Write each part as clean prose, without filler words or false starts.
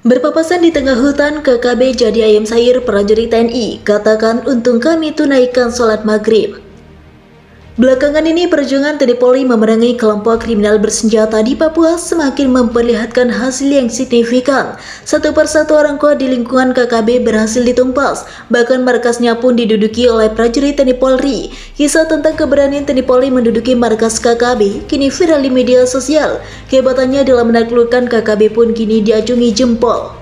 Berpapasan di tengah hutan, KKB jadi ayam sayur prajurit TNI, katakan untung kami tunaikan sholat maghrib. Belakangan ini perjuangan TNI Polri memerangi kelompok kriminal bersenjata di Papua semakin memperlihatkan hasil yang signifikan. Satu persatu orang kuat di lingkungan KKB berhasil ditumpas, bahkan markasnya pun diduduki oleh prajurit TNI Polri. Kisah tentang keberanian TNI Polri menduduki markas KKB kini viral di media sosial. Kehebatannya dalam menaklukkan KKB pun kini diacungi jempol.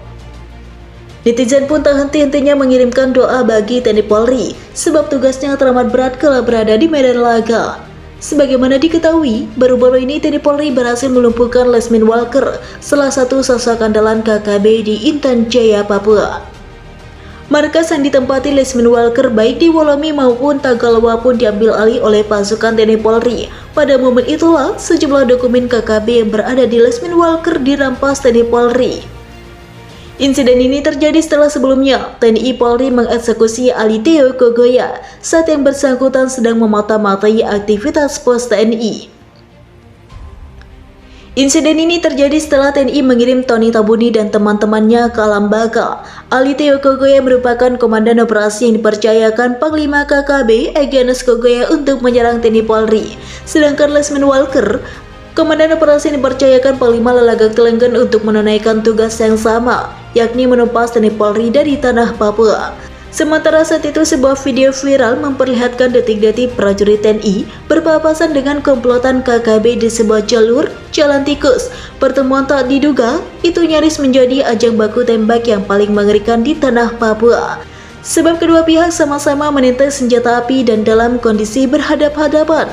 Netizen pun tak henti-hentinya mengirimkan doa bagi TNI Polri, sebab tugasnya teramat berat kala berada di medan laga. Sebagaimana diketahui, baru-baru ini TNI Polri berhasil melumpuhkan Lesmin Walker, salah satu sosok andalan KKB di Intan Jaya, Papua. Markas yang ditempati Lesmin Walker baik di Wolomi maupun Tagalwa pun diambil alih oleh pasukan TNI Polri. Pada momen itulah, sejumlah dokumen KKB yang berada di Lesmin Walker dirampas TNI Polri. Insiden ini terjadi setelah sebelumnya TNI Polri mengeksekusi Ali Teo Kogoya saat yang bersangkutan sedang memata-matai aktivitas pos TNI. Insiden ini terjadi setelah TNI mengirim Tony Tabuni dan teman-temannya ke Lambaga. Ali Teo Kogoya merupakan komandan operasi yang dipercayakan Panglima KKB Egyanus Kogoya untuk menyerang TNI Polri. Sedangkan Lesmin Walker, komandan operasi yang dipercayakan Panglima Lalagang Telenggen untuk menunaikan tugas yang sama, yakni menumpas TNI Polri dari tanah Papua. Sementara saat itu sebuah video viral memperlihatkan detik-detik prajurit TNI berpapasan dengan komplotan KKB di sebuah jalur jalan tikus. Pertemuan tak diduga itu nyaris menjadi ajang baku tembak yang paling mengerikan di tanah Papua. Sebab kedua pihak sama-sama menenteng senjata api dan dalam kondisi berhadap-hadapan.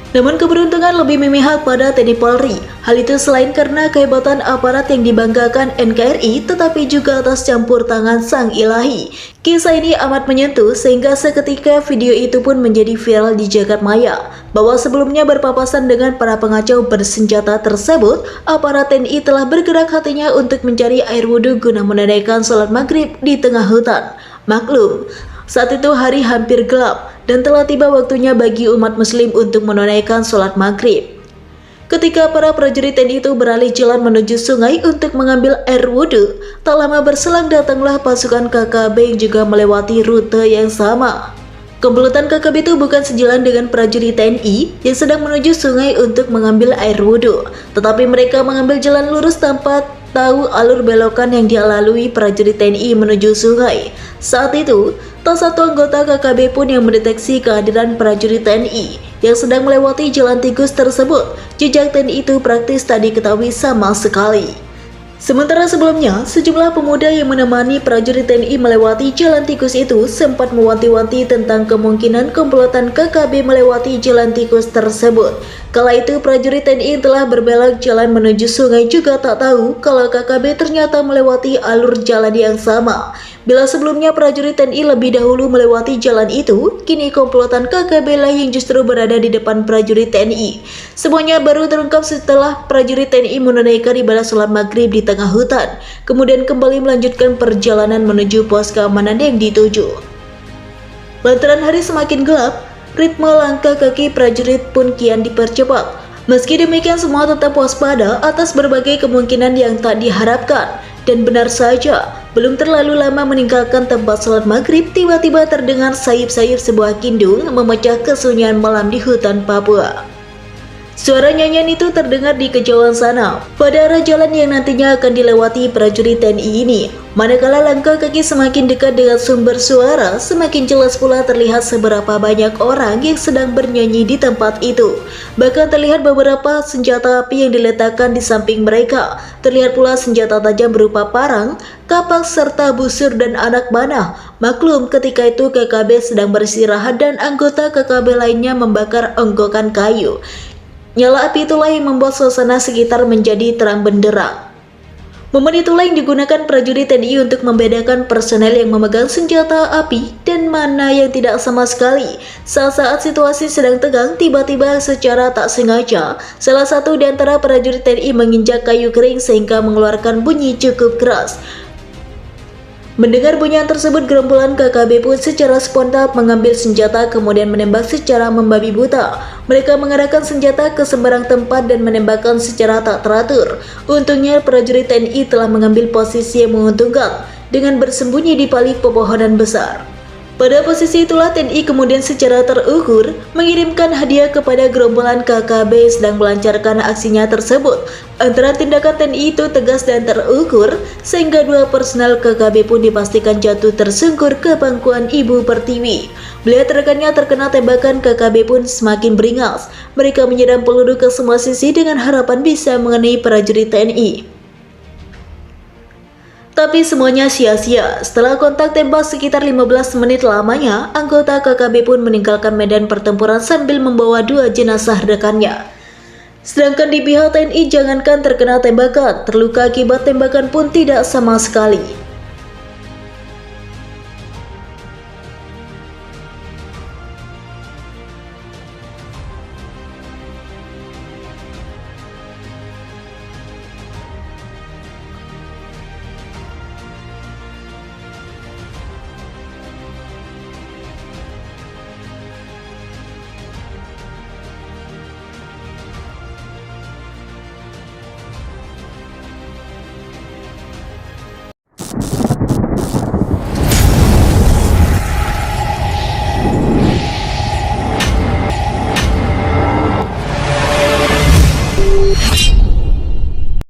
Namun keberuntungan lebih memihak pada TNI Polri. Hal itu selain karena kehebatan aparat yang dibanggakan NKRI, tetapi juga atas campur tangan Sang Ilahi. Kisah ini amat menyentuh sehingga seketika video itu pun menjadi viral di jagat maya. Bahwa sebelumnya berpapasan dengan para pengacau bersenjata tersebut, aparat TNI telah bergerak hatinya untuk mencari air wudhu guna menunaikan sholat maghrib di tengah hutan. Maklum, saat itu hari hampir gelap dan telah tiba waktunya bagi umat muslim untuk menunaikan sholat maghrib. Ketika para prajurit TNI itu beralih jalan menuju sungai untuk mengambil air wudhu, tak lama berselang datanglah pasukan KKB yang juga melewati rute yang sama. Komplotan KKB itu bukan sejalan dengan prajurit TNI yang sedang menuju sungai untuk mengambil air wudhu, tetapi mereka mengambil jalan lurus tanpa tahu alur belokan yang dilalui prajurit TNI menuju sungai. Saat itu, tak satu anggota KKB pun yang mendeteksi kehadiran prajurit TNI yang sedang melewati jalan tikus tersebut. Jejak TNI itu praktis tak diketahui sama sekali. Sementara sebelumnya, sejumlah pemuda yang menemani prajurit TNI melewati jalan tikus itu sempat mewanti-wanti tentang kemungkinan komplotan KKB melewati jalan tikus tersebut. Kala itu prajurit TNI yang telah berbelok jalan menuju sungai juga tak tahu kalau KKB ternyata melewati alur jalan yang sama. Bila sebelumnya prajurit TNI lebih dahulu melewati jalan itu, kini komplotan KKB lah yang justru berada di depan prajurit TNI. Semuanya baru terungkap setelah prajurit TNI menunaikan ibadah sholat maghrib di tengah hutan, kemudian kembali melanjutkan perjalanan menuju pos keamanan yang dituju. Lantaran hari semakin gelap, ritme langkah kaki prajurit pun kian dipercepat. Meski demikian, semua tetap waspada atas berbagai kemungkinan yang tak diharapkan. Dan benar saja, belum terlalu lama meninggalkan tempat sholat maghrib, tiba-tiba terdengar sayup-sayup sebuah kindung memecah kesunyian malam di hutan Papua. Suara nyanyian itu terdengar di kejauhan sana, pada arah jalan yang nantinya akan dilewati prajurit TNI ini. Manakala langkah kaki semakin dekat dengan sumber suara, semakin jelas pula terlihat seberapa banyak orang yang sedang bernyanyi di tempat itu. Bahkan terlihat beberapa senjata api yang diletakkan di samping mereka. Terlihat pula senjata tajam berupa parang, kapak, serta busur dan anak panah. Maklum, ketika itu KKB sedang beristirahat dan anggota KKB lainnya membakar onggokan kayu. Nyala api itulah yang membuat suasana sekitar menjadi terang benderang. Momen itulah yang digunakan prajurit TNI untuk membedakan personel yang memegang senjata api dan mana yang tidak sama sekali. Saat-saat situasi sedang tegang, tiba-tiba secara tak sengaja, salah satu di antara prajurit TNI menginjak kayu kering sehingga mengeluarkan bunyi cukup keras. Mendengar bunyian tersebut, gerombolan KKB pun secara spontan mengambil senjata kemudian menembak secara membabi buta. Mereka mengarahkan senjata ke sembarang tempat dan menembakkan secara tak teratur. Untungnya prajurit TNI telah mengambil posisi yang menguntungkan dengan bersembunyi di balik pepohonan besar. Pada posisi itulah TNI kemudian secara terukur mengirimkan hadiah kepada gerombolan KKB yang sedang melancarkan aksinya tersebut. Antara tindakan TNI itu tegas dan terukur sehingga 2 personel KKB pun dipastikan jatuh tersungkur ke pangkuan Ibu Pertiwi. Melihat rekannya terkena tembakan, KKB pun semakin beringas. Mereka menyerang peluru ke semua sisi dengan harapan bisa mengenai prajurit TNI. Tapi semuanya sia-sia. Setelah kontak tembak sekitar 15 menit lamanya, anggota KKB pun meninggalkan medan pertempuran sambil membawa 2 jenazah rekannya. Sedangkan di pihak TNI jangankan terkena tembakan, terluka akibat tembakan pun tidak sama sekali.